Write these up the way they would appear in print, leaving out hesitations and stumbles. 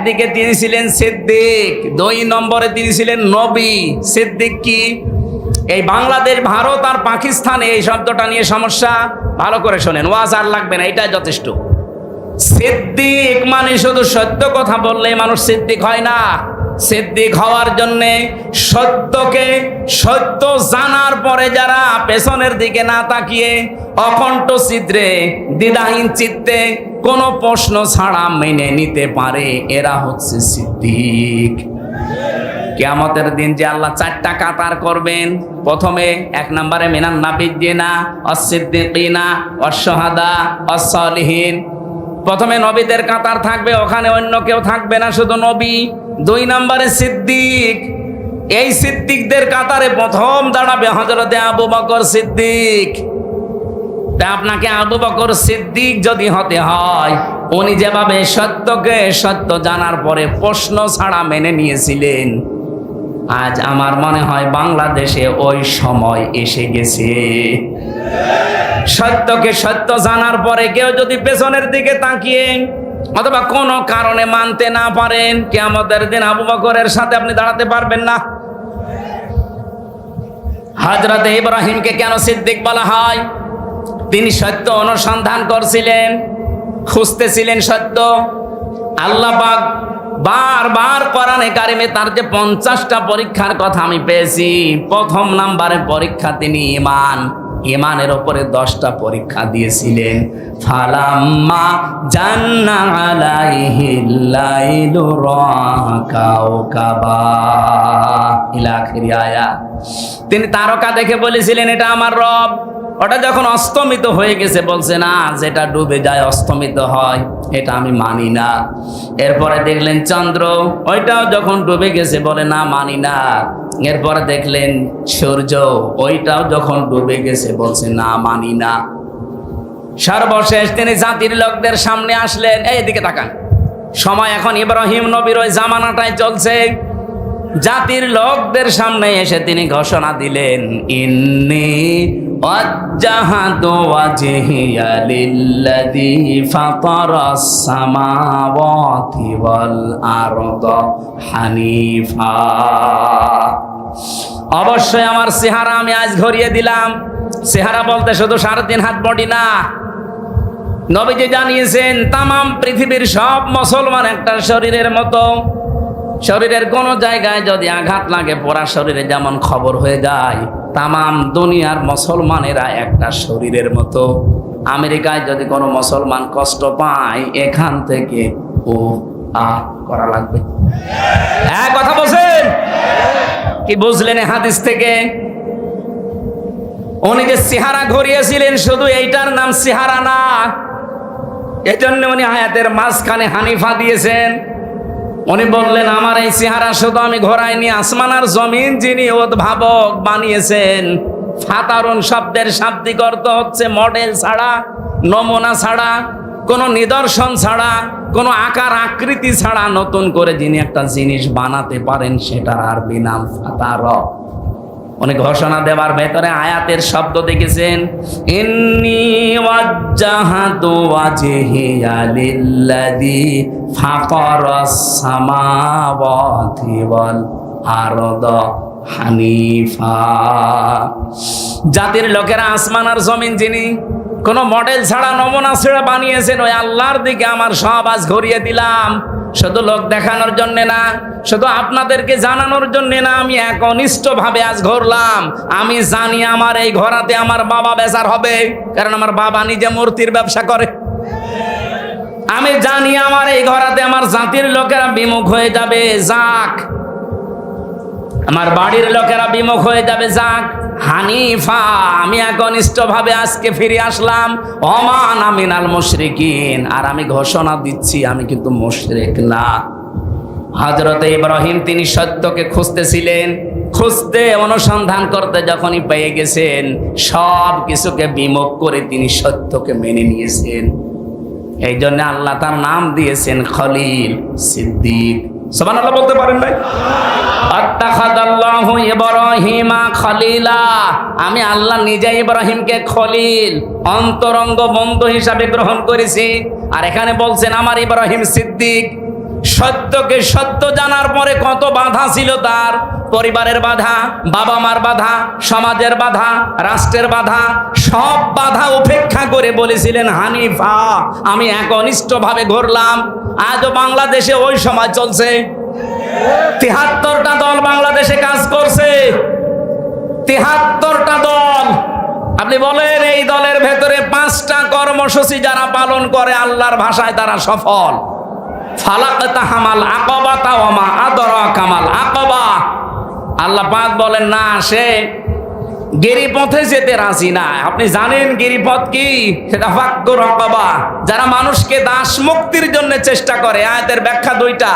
একদিকে তিনি ছিলেন সিদ্দিক, 2 নম্বরে তিনি ছিলেন নবী। সিদ্দিক কি? এই বাংলাদেশ, ভারত আর পাকিস্তানে এই শব্দটা নিয়ে সমস্যা। ভালো করে শোনেন, ওয়াজ আর লাগবে না, এটাই যথেষ্ট। সিদ্দিক মানে শুধু সত্য কথা বললে মানুষ সিদ্দিক হয় না। সিদ্দিক হওয়ার জন্যে সত্যকে সত্য জানার পরে যারা পেছনের দিকে না তাকিয়ে অকণ্ঠ চিত্রে দ্বিধাহীন চিত্তে কোনো প্রশ্ন ছাড়া মেনে নিতে পারে, এরা হচ্ছে সিদ্দিক। কিয়ামতের দিন যে আল্লাহ 4টা কাতার করবেন, প্রথমে 1 নম্বরে মিনান নাবিয়্যিনা ওয়াস-সিদ্দিকিনা ওয়াস-শুহাদা ওয়াস-সালিহিন। প্রথমে নবীদের কাতার থাকবে, ওখানে অন্য কেউ থাকবে না, শুধু নবী। 2 নম্বরে সিদ্দিক। এই সিদ্দিকদের কাতারে প্রথম দাঁড়াবে হযরতে আবু বকর সিদ্দিক। তা আপনাকে আবু বকর সিদ্দিক যদি হতে হয়, উনি যেভাবে সত্যকে সত্য জানার পরে প্রশ্ন ছাড়া মেনে নিয়েছিলেন, আজ আমার মনে হয় বাংলাদেশে ওই সময় এসে গেছে। সত্যকে সত্য জানার পরে কেউ যদি পেছনের দিকে তাকিয়ে অথবা কোনো কারণে মানতে না পারেন, কিয়ামতের দিন আবু বকরের সাথে আপনি দাঁড়াতে পারবেন না। হযরতে ইব্রাহিমকে কেন সিদ্দিক বলা হয়? তিনি সত্য অনুসন্ধান করছিলেন, খুঁজতেছিলেন সত্য। আল্লাহ পাক বারবার কোরআনে কারিমে তার যে 50টা পরীক্ষার কথা আমি পেয়েছি, প্রথম নাম্বারের পরীক্ষা তিনি ইমানের উপরে 10টা পরীক্ষা দিয়েছিলেন। ফালাম্মা জান্না আলাইহিল লাইলু রাকাউকাবা ইলা আখির আয়াত। তিনি তারকা দেখে বলেছিলেন এটা আমার রব। ওটা যখন অস্তমিত হয়ে গেছে বলছে না, যেটা ডুবে যায় অস্তমিত হয়, এটা আমি মানি না। এরপরে দেখলেন চন্দ্র, ওইটাও যখন ডুবে গেছে বলে না, মানি না। এরপরে দেখলেন সূর্য, ওইটাও যখন ডুবে গেছে বলছে না, মানি না। সর্বশেষ তিনি জাতির লোকদের সামনে আসলেন। এইদিকে তাকান, সময় এখন ইব্রাহিম নবীর ওই জামানাটাই চলছে। জাতির লোকদের সামনে এসে তিনি ঘোষণা দিলেন, ইন্নী ওয়াজ্জাহাতু ওয়াজহিয়া লিল্লাযী ফাতারাস সামাওয়াতি ওয়াল আরদা হানিফা। অবশ্যই আমার চেহারা আমি আজ ঘুরিয়ে দিলাম। চেহারা বলতে শুধু 3.5 হাত বডি না। নবীজি জানিয়েছেন তামাম পৃথিবীর সব মুসলমান একটা শরীরের মতো। শরীরের কোন জায়গায় যদি আঘাত লাগে পুরা শরীরে যেমন খবর হয়ে যায়, তামাম দুনিয়ার মুসলমানেরা একটা শরীরের মতো। আমেরিকায় যদি কোনো মুসলমান কষ্ট পায়, এখান থেকে ও আ করা লাগবে। হ্যাঁ, কথা বলছেন কি? বুঝলেন হাদিস থেকে? উনি যে চেহারা ঘুরিয়েছিলেন, শুধু এইটার নাম চেহারা না, এজন্য উনি আয়াতের মাঝখানে হানিফা দিয়েছেন। উনি বললেন আমার এই চেহারা শুধু আমি ঘোরাইনি, আসমান আর জমিন যিনি উদ্ভাবক বানিয়েছেন। ফাতারুন শব্দের শাব্দিক অর্থ হচ্ছে মডেল ছাড়া, নমুনা ছাড়া, কোনো নিদর্শন ছাড়া, কোনো আকার আকৃতি ছাড়া নতুন করে যিনি একটা জিনিস বানাতে পারেন, সেটার আরবি নাম ফাতার। উনি ঘোষণা দেওয়ার ভেতরে আয়াতের শব্দ দেখেছেন, ইন্নী ওয়াজ্জাহাতু ওয়াজহিয়া লিল্লাযী ফাতারাস সামাওয়াতি ওয়াল আরদা হানিফা। জাতির লোকেরা আসমান আর জমিন যিনি কোনো মডেল ছাড়া, নমুনা ছাড়া বানিয়েছেন, ওই আল্লাহর দিকে আমার সব আজ ঘুরিয়ে দিলাম। শুধু লোক দেখানোর জন্য না, শুধু আপনাদেরকে জানানোর জন্য না, আমি একনিষ্ঠভাবে আজ ঘুরলাম। আমি জানি আমার এই ঘোরাতে আমার বাবা বেজার হবে, কারণ আমার বাবা নিজে মূর্তির ব্যবসা করে। আমি জানি আমার এই ঘোরাতে আমার জাতির লোকেরা বিমুখ হয়ে যাবে, যাক। আমার বাড়ির লোকেরা বিমুখ হয়ে যাবে, যাক। হানিফা, আমি একনিষ্ঠভাবে আজকে ফিরে আসলাম। ওমান আমিনাল মুশরিকিন, আর আমি ঘোষণা দিচ্ছি আমি কিন্তু মুশরিক না। হযরতে ইব্রাহিম তিনি সত্যকে খুঁজতেছিলেন, খুঁজতে অনুসন্ধান করতে যখনই পেয়ে গেছেন, সব কিছুকে বিমুখ করে তিনি সত্যকে মেনে নিয়েছেন। এই জন্য আল্লাহ তার নাম দিয়েছেন খলিল, সিদ্দিক। সুবহানাল্লাহ বলতে পারেন ভাই? আত্তাখাযাল্লাহু ইব্রাহিমা খলিলা, আমি আল্লাহ নিজে ইব্রাহিমকে খলিল, অন্তরঙ্গ বন্ধু হিসাবে গ্রহণ করেছি। আর এখানে বলছেন আমার ইব্রাহিম সিদ্দিক। সত্যকে সত্য জানার পরে কত বাধা ছিল তার, পরিবারের বাধা, বাবা মার বাধা, সমাজের বাধা, রাষ্ট্রের বাধা, সব বাধা উপেক্ষা করে বলেছিলেন হানিফা, আমি একনিষ্ঠভাবে ঘুরলাম। আজও বাংলাদেশে ওই সমাজ চলছে। 73টা দল বাংলাদেশে কাজ করছে, 73টা দল। আপনি বলেন এই দলের ভেতরে 5টা কর্মসূচি যারা পালন করে আল্লাহর ভাষায় তারা সফল। ফালাকতাহামাল আকাবাতা ওয়া মা আদরাকা মাল আকাবা। আল্লাহ পাক বলেন না, সে গিরিপথে যেতে রাজি না। আপনি জানেন গিরিপথ কি? সেটা ফাক্কুর আকাবা। যারা মানুষকে দাস মুক্তির জন্য চেষ্টা করে। আয়াতের ব্যাখ্যা 2টা।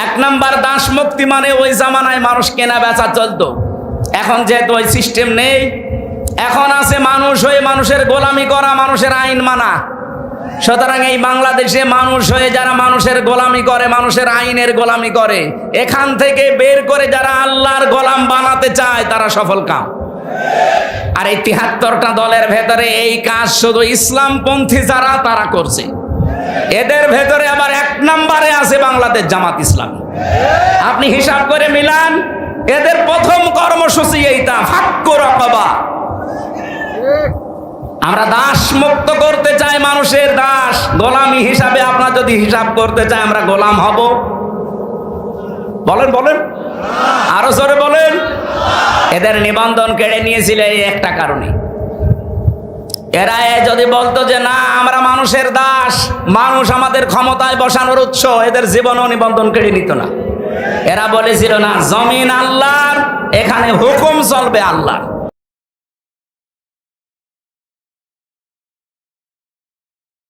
1 নাম্বার, দাস মুক্তি মানে ওই জামানায় মানুষ কেনা বেচা চলতো। এখন যেহেতু ওই সিস্টেম নেই, এখন আছে মানুষ হয়ে মানুষের গোলামি করা, মানুষের আইন মানা। সুতরাং এই বাংলাদেশে মানুষ হয়ে যারা মানুষের গোলামি করে, মানুষের আইনের গোলামি করে, এখান থেকে বের করে যারা আল্লাহর গোলাম বানাতে চায় তারা সফল কাম। আর এই 73টা দলের ভেতরে এই কাজ শুধু ইসলামপন্থী যারা তারা করছে। এদের ভেতরে আবার 1 নম্বরে আছে বাংলাদেশ জামাত ইসলামী। আপনি হিসাব করে মিলান, এদের প্রথম কর্মসূচি এইটা, ফাক্কুর আকাবা। আমরা দাস মুক্ত করতে চাই, মানুষের দাস গোলামি হিসাবে। আপনার যদি হিসাব করতে চাই আমরা গোলাম হব? বলেন বলেন, আরো জোরে বলেন। এদের নিবন্ধন কেড়ে নিয়েছিল এই একটা কারণে। এরা যদি বলতো যে না আমরা মানুষের দাস, মানুষ আমাদের ক্ষমতায় বসানোর উৎস, এদের জীবনও নিবন্ধন কেড়ে নিত না। এরা বলেছিল না, জমিন আল্লাহর, এখানে হুকুম চলবে আল্লাহর।